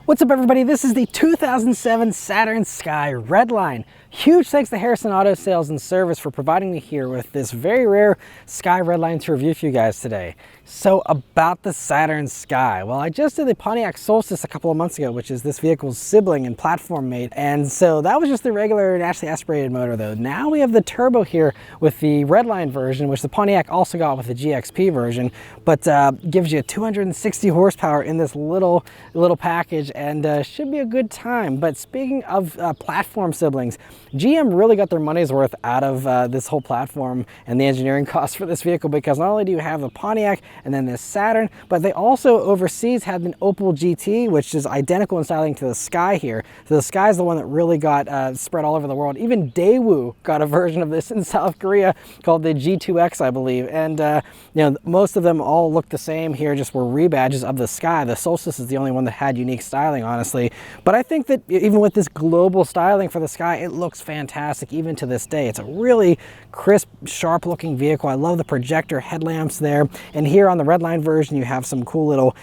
What's up, everybody? This is the 2007 Saturn Sky Redline. Huge thanks to Harrison Auto Sales and Service for providing me here with this very rare Sky Redline to review for you guys today. So about the Saturn Sky. Well, I just did the Pontiac Solstice a couple of months ago, which is this vehicle's sibling and platform mate. And so that was just the regular naturally aspirated motor though. Now we have the turbo here with the Redline version, which the Pontiac also got with the GXP version, but gives you 260 horsepower in this little package, and should be a good time. But speaking of platform siblings, GM really got their money's worth out of this whole platform and the engineering costs for this vehicle, because not only do you have the Pontiac and then this Saturn, but they also overseas had an Opel GT, which is identical in styling to the Sky here. So the Sky is the one that really got spread all over the world. Even Daewoo got a version of this in South Korea called the G2X, I believe. And you know, most of them all look the same here, just were rebadges of the Sky. The Solstice is the only one that had unique styling, honestly. But I think that even with this global styling for the Sky, it looks fantastic even to this day. It's a really crisp, sharp looking vehicle. I love the projector headlamps there. And here on the Redline version, you have some cool little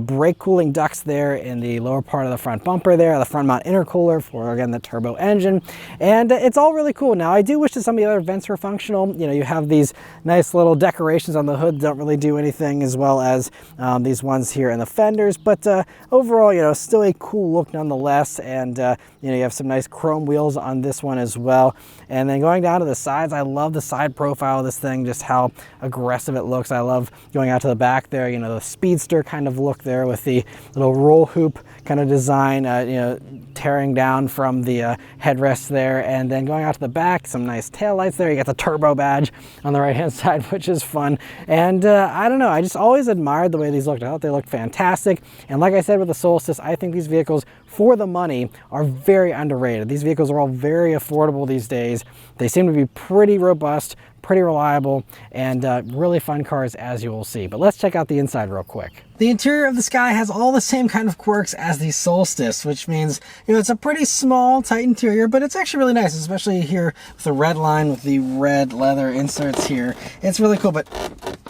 brake cooling ducts there in the lower part of the front bumper there, the front mount intercooler for, again, the turbo engine. And it's all really cool. Now, I do wish that some of the other vents were functional. You know, you have these nice little decorations on the hood that don't really do anything, as well as these ones here in the fenders. But overall, you know, still a cool look nonetheless. And you know, you have some nice chrome wheels on this one as well. And then going down to the sides, I love the side profile of this thing, just how aggressive it looks. I love going out to the back there, you know, the speedster kind of look there with the little roll hoop kind of design, you know, tearing down from the headrest there. And then going out to the back, some nice tail lights there. You got the turbo badge on the right hand side, which is fun. And I don't know, I just always admired the way these looked. I thought they looked fantastic. And like I said with the Solstice, I think these vehicles, for the money, are very underrated. These vehicles are all very affordable these days. They seem to be pretty robust, pretty reliable, and really fun cars, as you will see. But let's check out the inside real quick. The interior of the Sky has all the same kind of quirks as the Solstice, which means, you know, it's a pretty small, tight interior, but it's actually really nice, especially here with the red line with the red leather inserts here. It's really cool. But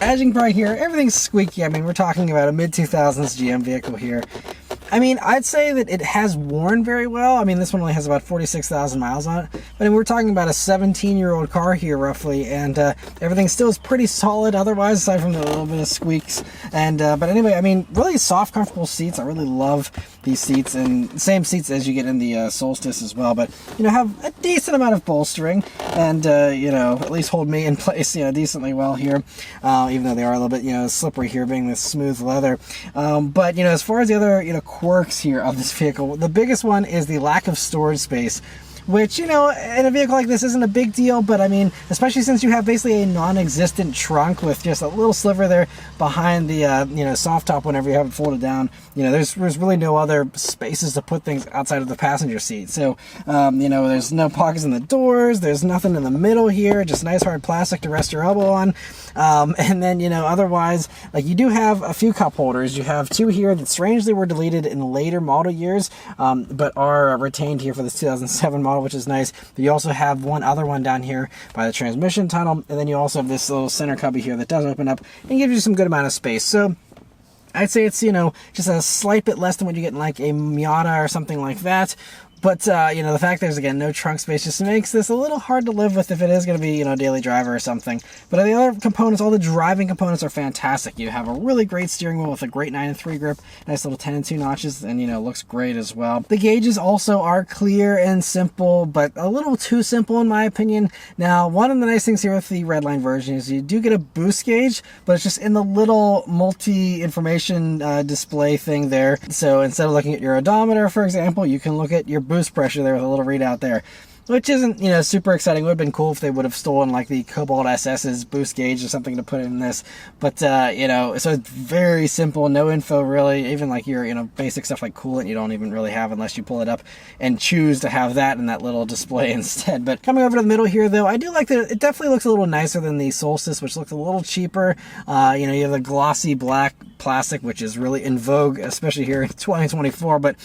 as you can probably hear, everything's squeaky. I mean, we're talking about a mid-2000s GM vehicle here. I mean, I'd say that it has worn very well. I mean, this one only has about 46,000 miles on it. But we're talking about a 17-year-old car here, roughly, and everything still is pretty solid otherwise, aside from the little bit of squeaks. And but anyway, I mean, really soft, comfortable seats. I really love these seats, and same seats as you get in the Solstice as well. But, you know, have a decent amount of bolstering, and, you know, at least hold me in place, you know, decently well here, even though they are a little bit, you know, slippery here, being this smooth leather. But, you know, as far as the other, you know, quirks here of this vehicle, the biggest one is the lack of storage space, which, you know, in a vehicle like this isn't a big deal, but I mean, especially since you have basically a non-existent trunk with just a little sliver there behind the, you know, soft top whenever you have it folded down, you know, there's really no other spaces to put things outside of the passenger seat. So, you know, there's no pockets in the doors, there's nothing in the middle here, just nice hard plastic to rest your elbow on. And then, you know, otherwise, like, you do have a few cup holders. You have two here that strangely were deleted in later model years, but are retained here for this 2007 model, which is nice. But you also have one other one down here by the transmission tunnel, and then you also have this little center cubby here that does open up and gives you some good amount of space. So I'd say it's, you know, just a slight bit less than what you get in like a Miata or something like that. But, you know, the fact there's, again, no trunk space just makes this a little hard to live with if it is going to be, you know, a daily driver or something. But the other components, all the driving components, are fantastic. You have a really great steering wheel with a great 9-3 grip, nice little 10 and 2 notches, and, you know, looks great as well. The gauges also are clear and simple, but a little too simple in my opinion. Now, one of the nice things here with the Redline version is you do get a boost gauge, but it's just in the little multi-information display thing there. So instead of looking at your odometer, for example, you can look at your boost pressure there with a little readout there, which isn't, you know, super exciting. It would have been cool if they would have stolen like the Cobalt SS's boost gauge or something to put in this. But, you know, so it's very simple, no info really. Even like your, you know, basic stuff like coolant, you don't even really have unless you pull it up and choose to have that in that little display instead. But coming over to the middle here, though, I do like that it definitely looks a little nicer than the Solstice, which looks a little cheaper. You know, you have the glossy black plastic, which is really in vogue, especially here in 2024. But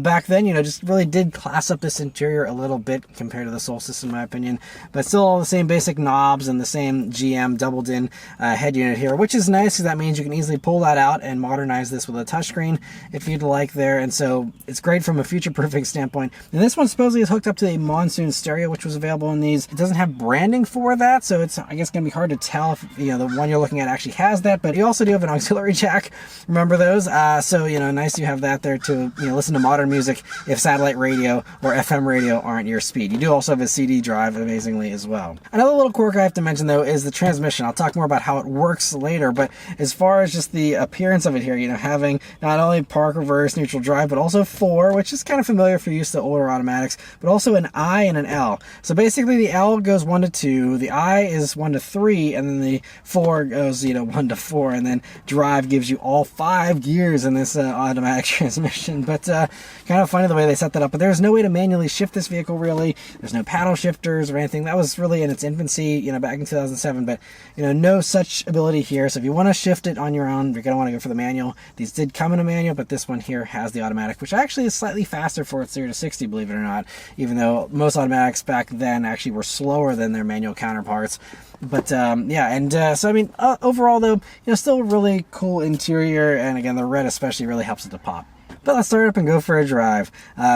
back then, you know, just really did class up this interior a little bit. compared to the Solstice in my opinion, but still all the same basic knobs and the same GM doubled in head unit here, which is nice because that means you can easily pull that out and modernize this with a touchscreen if you'd like there. And so it's great from a future-proofing standpoint. And this one supposedly is hooked up to a Monsoon stereo, which was available in these. It doesn't have branding for that, so it's, I guess, going to be hard to tell if, you know, the one you're looking at actually has that, but you also do have an auxiliary jack. Remember those? So, you know, nice you have that there to, you know, listen to modern music if satellite radio or FM radio aren't your speed. You do also have a CD drive, amazingly, as well. Another little quirk I have to mention, though, is the transmission. I'll talk more about how it works later, but as far as just the appearance of it here, you know, having not only park, reverse, neutral drive, but also 4, which is kind of familiar if you're used to older automatics, but also an I and an L. So basically the L goes 1 to 2, the I is 1 to 3, and then the 4 goes, you know, 1 to 4, and then drive gives you all 5 gears in this automatic transmission. But kind of funny the way they set that up. But there's no way to manually shift this vehicle, really. There's no paddle shifters or anything. That was really in its infancy, you know, back in 2007, but, you know, no such ability here. So if you want to shift it on your own, you're going to want to go for the manual. These did come in a manual, but this one here has the automatic, which actually is slightly faster for its 0 to 60, believe it or not, even though most automatics back then actually were slower than their manual counterparts. But yeah, and so I mean, overall though, you know, still really cool interior, and again, the red especially really helps it to pop. But let's start up and go for a drive.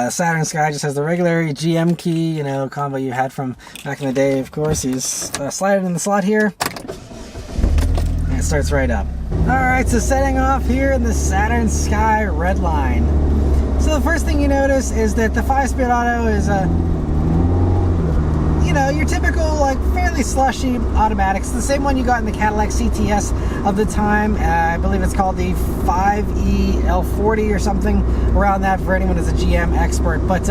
Saturn Sky just has the regular GM key, you know, combo you had from back in the day, of course. You just slide it in the slot here, and it starts right up. Alright, so setting off here in the Saturn Sky Redline. So the first thing you notice is that the 5-speed auto is you know, your typical, like, fairly slushy automatics. The same one you got in the Cadillac CTS of the time. I believe it's called the 5E L40 or something around that for anyone who's a GM expert. But,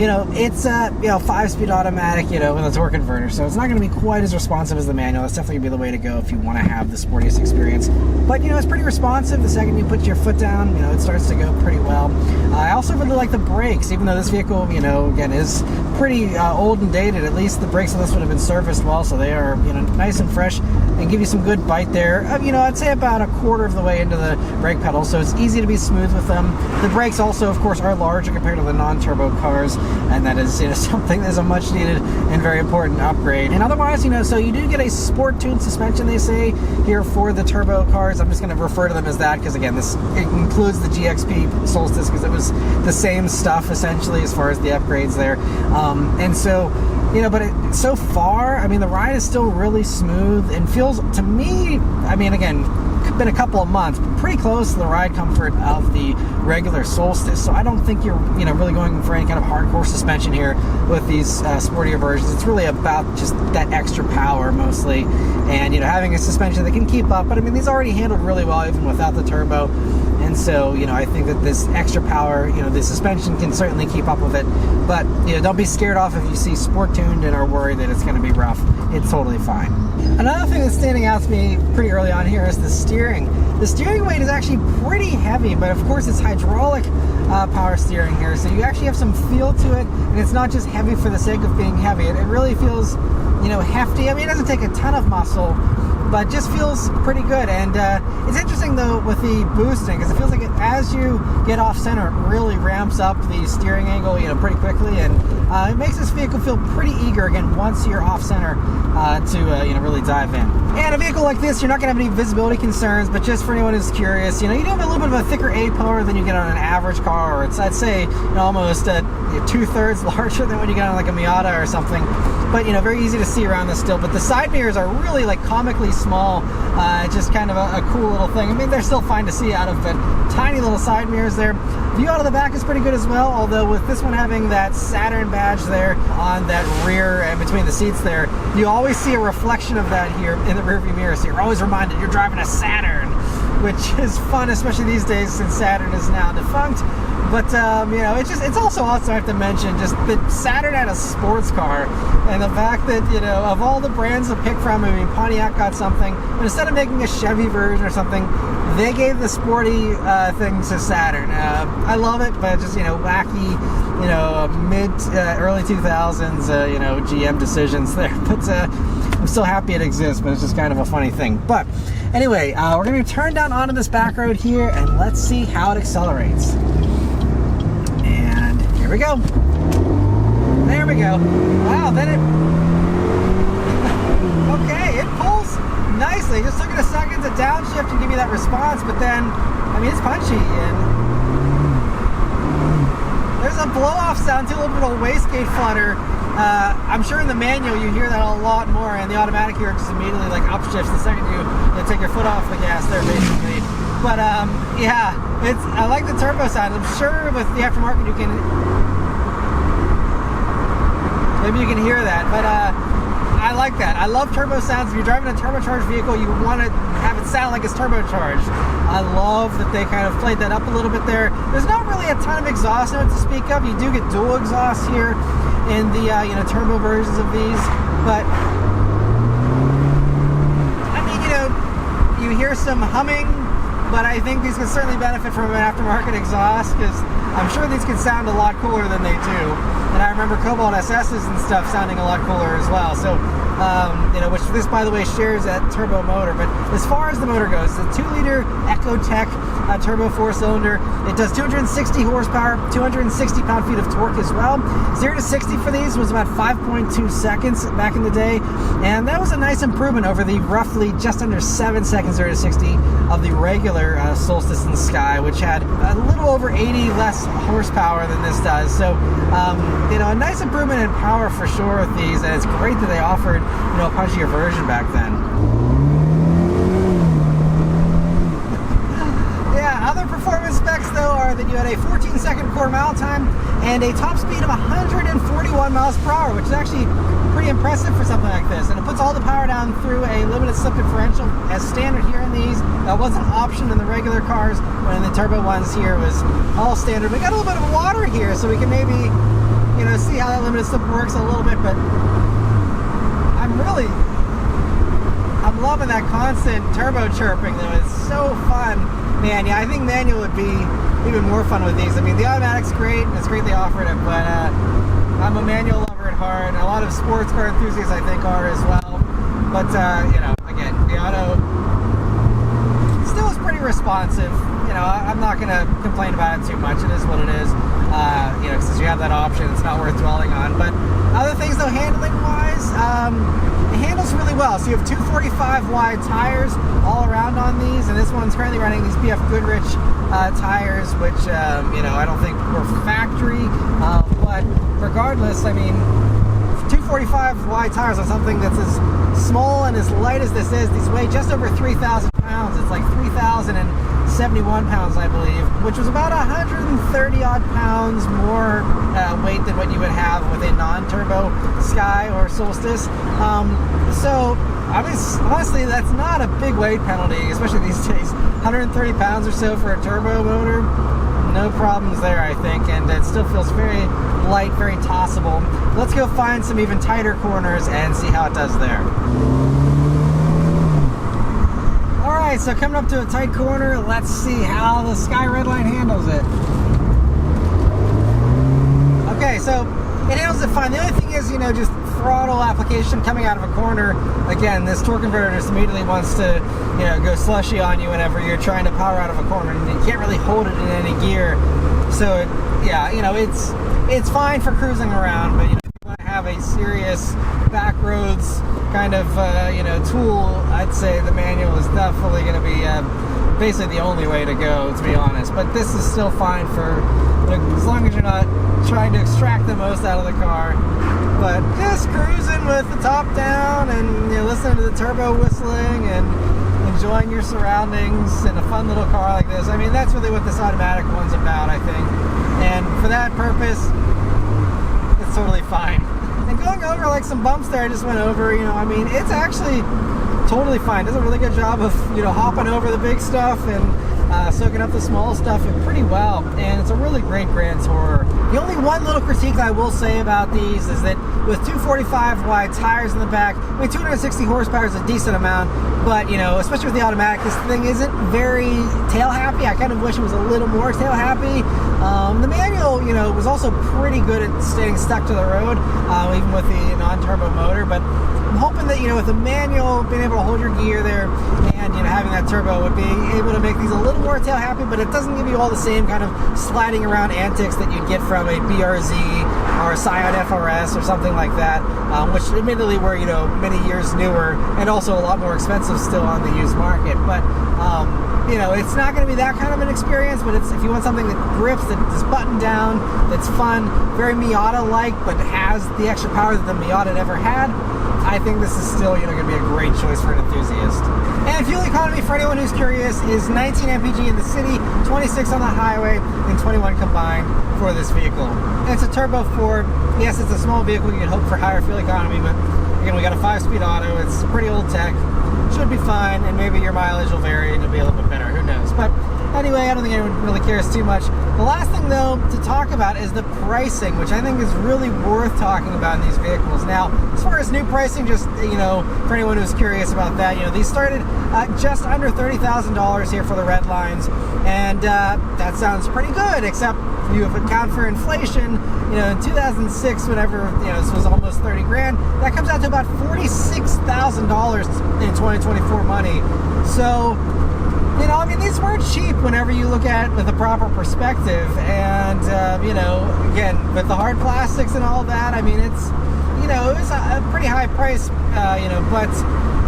you know, it's a, you know, 5-speed automatic, you know, with a torque converter. So it's not going to be quite as responsive as the manual. That's definitely going to be the way to go if you want to have the sportiest experience. But, you know, it's pretty responsive. The second you put your foot down, you know, it starts to go pretty well. I also really like the brakes, even though this vehicle, you know, again, is pretty old and dated. At least the brakes on this would have been serviced well, so they are, you know, nice and fresh and give you some good bite there. You know, I'd say about a quarter of the way into the brake pedal, so it's easy to be smooth with them. The brakes also, of course, are larger compared to the non-turbo cars, and that is, you know, something that is a much needed and very important upgrade. And otherwise, you know, so you do get a sport-tuned suspension, they say, here for the turbo cars. I'm just going to refer to them as that because, again, this includes the GXP Solstice because it was the same stuff, essentially, as far as the upgrades there. And so, you know, but so far, I mean, the ride is still really smooth and feels, to me, I mean, again, been a couple of months, but pretty close to the ride comfort of the regular Solstice. So I don't think you're, you know, really going for any kind of hardcore suspension here with these sportier versions. It's really about just that extra power mostly, and, you know, having a suspension that can keep up. But I mean, these already handled really well even without the turbo. And so, you know, I think that this extra power, you know, the suspension can certainly keep up with it. But, you know, don't be scared off if you see sport tuned and are worried that it's going to be rough. It's totally fine. Another thing that's standing out to me pretty early on here is the steering. The steering weight is actually pretty heavy, but of course it's hydraulic power steering here, so you actually have some feel to it, and it's not just heavy for the sake of being heavy. It really feels, you know, hefty. I mean, it doesn't take a ton of muscle, but just feels pretty good. And it's interesting though with the boosting, because it feels like as you get off center, it really ramps up the steering angle, you know, pretty quickly, and it makes this vehicle feel pretty eager again once you're off center to you know, really dive in. And a vehicle like this, you're not going to have any visibility concerns, but just for anyone who's curious, you know, you do have a little bit of a thicker A-pillar than you get on an average car, or it's, I'd say, you know, almost 2/3 larger than what you get on like a Miata or something. But, you know, very easy to see around this still. But the side mirrors are really like comically small, just kind of a cool little thing. I mean, they're still fine to see out of, but tiny little side mirrors there. View out of the back is pretty good as well, although with this one having that Saturn badge there on that rear and between the seats there, you always see a reflection of that here in the rearview mirror, so you're always reminded you're driving a Saturn, which is fun, especially these days since Saturn is now defunct. But, you know, it's also awesome, I have to mention, just that Saturn had a sports car, and the fact that, you know, of all the brands to pick from, I mean, Pontiac got something, but instead of making a Chevy version or something, they gave the sporty thing to Saturn. I love it, but just, you know, wacky, you know, early 2000s, you know, GM decisions there. But I'm still happy it exists, but it's just kind of a funny thing. But anyway, we're going to turn down onto this back road here, and let's see how it accelerates. And here we go. There we go. go. Wow, then it... Okay, it pulls nicely. It just took it a second to downshift and give you that response, but then, I mean, it's punchy, and there's a blow-off sound too, a little bit of wastegate flutter. I'm sure in the manual you hear that a lot more, and the automatic here just immediately like upshifts the second you take your foot off the gas there, basically. But yeah, I like the turbo sound. I'm sure with the aftermarket maybe you can hear that, but I like that. I love turbo sounds. If you're driving a turbocharged vehicle, you want to have it sound like it's turbocharged. I love that they kind of played that up a little bit there. There's not really a ton of exhaust notes to speak of. You do get dual exhaust here in the turbo versions of these, but I mean, you hear some humming, but I think these can certainly benefit from an aftermarket exhaust, because I'm sure these can sound a lot cooler than they do. And I remember Cobalt SS's and stuff sounding a lot cooler as well. So, which this, by the way, shares that turbo motor. But as far as the motor goes, it's a 2-liter EcoTech turbo 4-cylinder. It does 260 horsepower, 260 pound-feet of torque as well. 0 to 60 for these was about 5.2 seconds back in the day. And that was a nice improvement over the roughly just under 7 seconds 0 to 60 of the regular Solstice and Sky, which had a little over 80 less horsepower than this does. So, a nice improvement in power for sure with these, and it's great that they offered, a punchier version back then. Yeah, other performance specs though are that you had a 14-second quarter mile time and a top speed of 141 miles per hour, which is actually pretty impressive for something like this. And it puts all the power down through a limited slip differential as standard here in these. That was an option in the regular cars, when the turbo ones here was all standard. We got a little bit of water here, so we can maybe see how that limited slip works a little bit, but I'm loving that constant turbo chirping though. It's so fun. Man, yeah, I think manual would be even more fun with these. I mean, the automatic's great, and it's great they offered it, but I'm a manual lover at heart. A lot of sports car enthusiasts, I think, are as well. But, again, the auto still is pretty responsive. I'm not going to complain about it too much. It is what it is. Since you have that option, it's not worth dwelling on. But other things, though, handling-wise, it handles really well. So you have 245 wide tires all around on these, and this one's currently running these BF Goodrich tires, which, I don't think were factory. But regardless, I mean, 245 wide tires on something that's as small and as light as this is, these weigh just over 3,000 pounds. It's like 3,071 pounds, I believe, which was about 130 odd pounds more weight than what you would have with a non-turbo Sky or Solstice. So, I mean, honestly, that's not a big weight penalty, especially these days. 130 pounds or so for a turbo motor, no problems there, I think, and it still feels very light, very tossable. Let's go find some even tighter corners and see how it does there. Alright, so coming up to a tight corner, let's see how the Sky Redline handles it. Okay, so it handles it fine. The only thing is, just throttle application coming out of a corner. Again, this torque converter just immediately wants to, go slushy on you whenever you're trying to power out of a corner, and you can't really hold it in any gear. So, it's fine for cruising around, but, if you want to have a serious back roads kind of, tool, I'd say the manual is definitely going to be basically the only way to go, to be honest. But this is still fine for, as long as you're not trying to extract the most out of the car. But just cruising with the top down and listening to the turbo whistling and enjoying your surroundings in a fun little car like this. I mean, that's really what this automatic one's about, I think. And for that purpose, it's totally fine. And going over like some bumps there I just went over, I mean, it's actually totally fine. Does a really good job of, hopping over the big stuff and soaking up the small stuff pretty well. And it's a really great Grand Tourer. The only one little critique I will say about these is that with 245 wide tires in the back, I mean, 260 horsepower is a decent amount, but, especially with the automatic, this thing isn't very tail happy. I kind of wish it was a little more tail happy. The manual, was also pretty good at staying stuck to the road, even with the non-turbo motor, but I'm hoping that, with the manual, being able to hold your gear there and, having that turbo would be able to make these a little more tail happy, but it doesn't give you all the same kind of sliding around antics that you'd get from a BRZ or a Scion FRS or something like that, which admittedly were, you know, many years newer and also a lot more expensive still on the used market. But you know, it's not going to be that kind of an experience, but it's, if you want something that grips, that is buttoned down, that's fun, very Miata-like, but has the extra power that the Miata never had, I think this is still, you know, going to be a great choice for an enthusiast. And fuel economy, for anyone who's curious, is 19 mpg in the city, 26 on the highway, and 21 combined for this vehicle. And it's a turbo 4. Yes, it's a small vehicle. You can hope for higher fuel economy, but again, we got a 5-speed auto. It's pretty old tech. Should be fine, and maybe your mileage will vary and it'll be a little bit better. Who knows? But anyway, I don't think anyone really cares too much. The last thing, though, to talk about is the pricing, which I think is really worth talking about in these vehicles. Now, as far as new pricing, just, you know, for anyone who's curious about that, you know, these started just under $30,000 here for the red lines, and that sounds pretty good, except if you account for inflation, you know, in 2006, whenever, you know, this was almost 30 grand, that comes out to about $46,000 in 2024 money. So, you know, I mean, these weren't cheap whenever you look at it with a proper perspective. And, you know, again, with the hard plastics and all that, I mean, it's, you know, it was a pretty high price, you know, but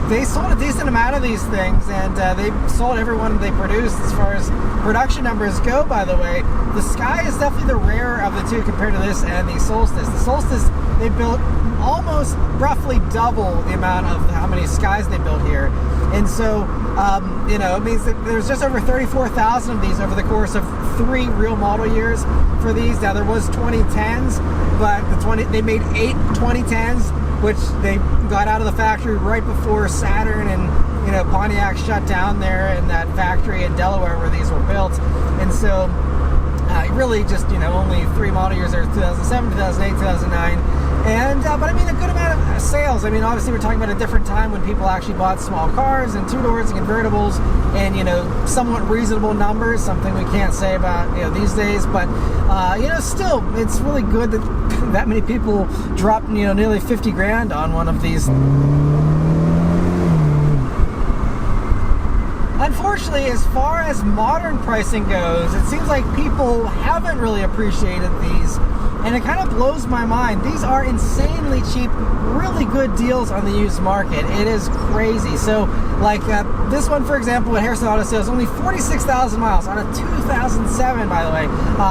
they sold a decent amount of these things, and they sold every one they produced. As far as production numbers go, by the way, the Sky is definitely the rarer of the two compared to this and the Solstice. The Solstice, they built almost roughly double the amount of how many Skies they built here. And so, you know, it means that there's just over 34,000 of these over the course of 3 real model years for these. Now, there was 2010s, but they made 8 2010s, which they got out of the factory right before Saturn and, you know, Pontiac shut down there in that factory in Delaware where these were built. And so, really just, you know, only 3 model years there, 2007, 2008, 2009. And, but I mean, a good amount of sales. I mean, obviously we're talking about a different time when people actually bought small cars and 2-doors and convertibles and, you know, somewhat reasonable numbers, something we can't say about, you know, these days. But, you know, still, it's really good that that many people dropped, you know, nearly 50 grand on one of these. Unfortunately, as far as modern pricing goes, it seems like people haven't really appreciated these, and it kind of blows my mind. These are insanely cheap, really good deals on the used market. It is crazy. So, like this one, for example, at Harrison Auto Sales, only 46,000 miles on a 2007, by the way.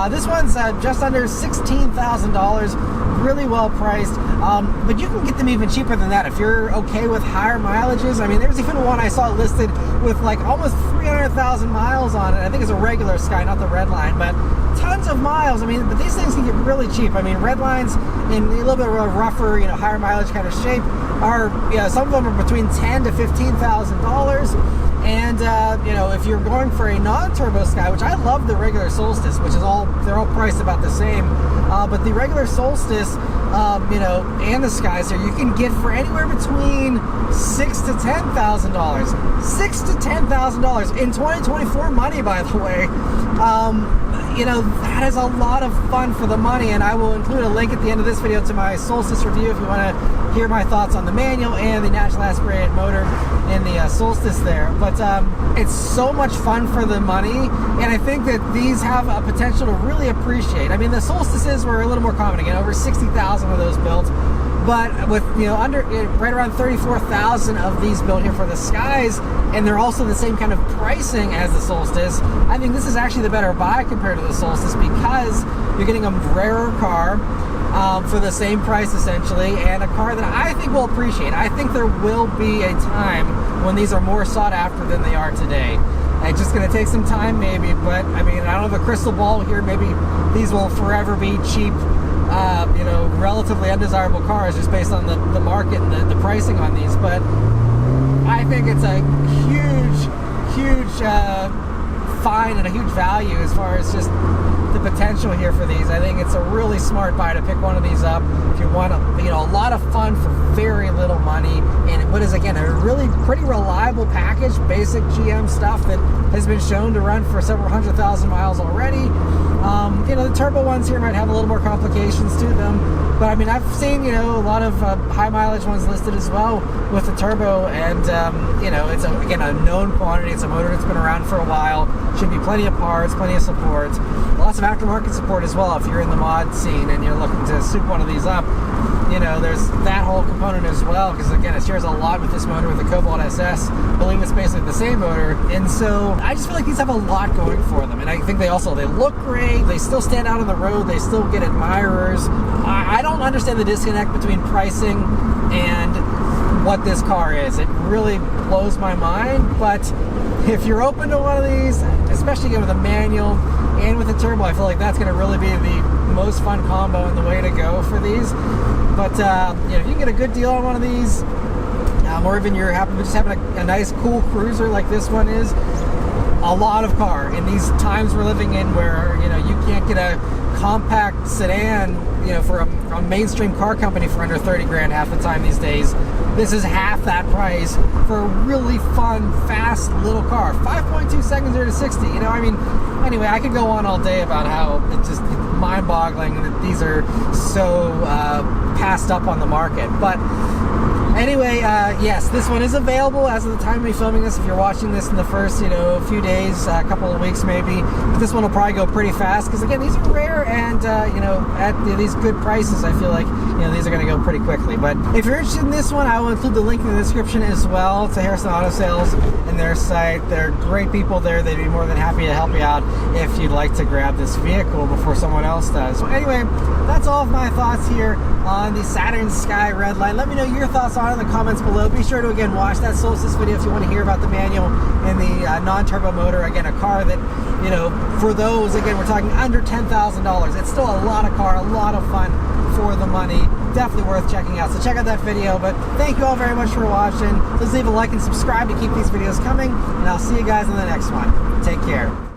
This one's just under $16,000. Really well priced, but you can get them even cheaper than that if you're okay with higher mileages. I mean, there's even one I saw listed with like almost 300,000 miles on it. I think it's a regular Sky, not the red line, but tons of miles. I mean, but these things can get really cheap. I mean, red lines in a little bit of a rougher, you know, higher mileage kind of shape are, you know, some of them are between $10,000 to $15,000. And, you know, if you're going for a non-turbo Sky, which I love the regular Solstice, which is they're all priced about the same. But the regular Solstice, you know, and the Skies here, you can get for anywhere between $6,000 to $10,000. $6,000 to $10,000 in 2024 money, by the way. You know, that is a lot of fun for the money, and I will include a link at the end of this video to my Solstice review if you want to hear my thoughts on the manual and the naturally aspirated motor in the Solstice there. But it's so much fun for the money, and I think that these have a potential to really appreciate. I mean, the Solstices were a little more common, again, over 60,000 of those built. But with, you know, right around 34,000 of these built here for the Skies, and they're also the same kind of pricing as the Solstice, I think this is actually the better buy compared to the Solstice because you're getting a rarer car for the same price essentially, and a car that I think will appreciate. I think there will be a time when these are more sought after than they are today. It's just going to take some time maybe, but I mean, I don't have a crystal ball here. Maybe these will forever be cheap, you know, relatively undesirable cars just based on the market and the pricing on these. But I think it's a huge find and a huge value as far as just the potential here for these. I think it's a really smart buy to pick one of these up if you want a, you know, a lot of fun for very little money, and what is, again, a really pretty reliable package, basic GM stuff that has been shown to run for several 100,000 miles already. You know, the turbo ones here might have a little more complications to them, but I mean, I've seen, you know, a lot of high mileage ones listed as well with the turbo, and you know, it's again a known quantity. It's a motor that's been around for a while. Should be plenty of parts, plenty of support. Lots of aftermarket support as well if you're in the mod scene and you're looking to soup one of these up. You know, there's that whole component as well, because again, it shares a lot with this motor, with the Cobalt SS. I believe it's basically the same motor, and so I just feel like these have a lot going for them, and I think they look great, they still stand out on the road, they still get admirers. I don't understand the disconnect between pricing and what this car is. It really blows my mind, but if you're open to one of these, especially again with a manual and with a turbo, I feel like that's going to really be the most fun combo and the way to go for these. But you know, if you can get a good deal on one of these, or even you're happy with just having a nice, cool cruiser like this one is, a lot of car in these times we're living in, where you know you can't get a compact sedan, you know, for a mainstream car company for under 30 grand half the time these days. This is half that price for a really fun, fast little car. 5.2 seconds 0 to 60. You know, I mean, anyway, I could go on all day about how it's just mind-boggling that these are so passed up on the market. But anyway, yes, this one is available as of the time of me filming this. If you're watching this in the first, you know, few days, a couple of weeks maybe, but this one will probably go pretty fast, because again, these are rare, and you know, at these good prices, I feel like, you know, these are going to go pretty quickly. But if you're interested in this one, I will include the link in the description as well to Harrison Auto Sales and their site. They're great people there. They'd be more than happy to help you out if you'd like to grab this vehicle before someone else does. So anyway, that's all of my thoughts here on the Saturn Sky Redline. Let me know your thoughts on it in the comments below. Be sure to again watch that Solstice video if you want to hear about the manual and the non-turbo motor. Again, a car that, you know, for those, again, we're talking under $10,000. It's still a lot of car, a lot of fun for the money. Definitely worth checking out. So check out that video. But thank you all very much for watching. Please leave a like and subscribe to keep these videos coming, and I'll see you guys in the next one. Take care.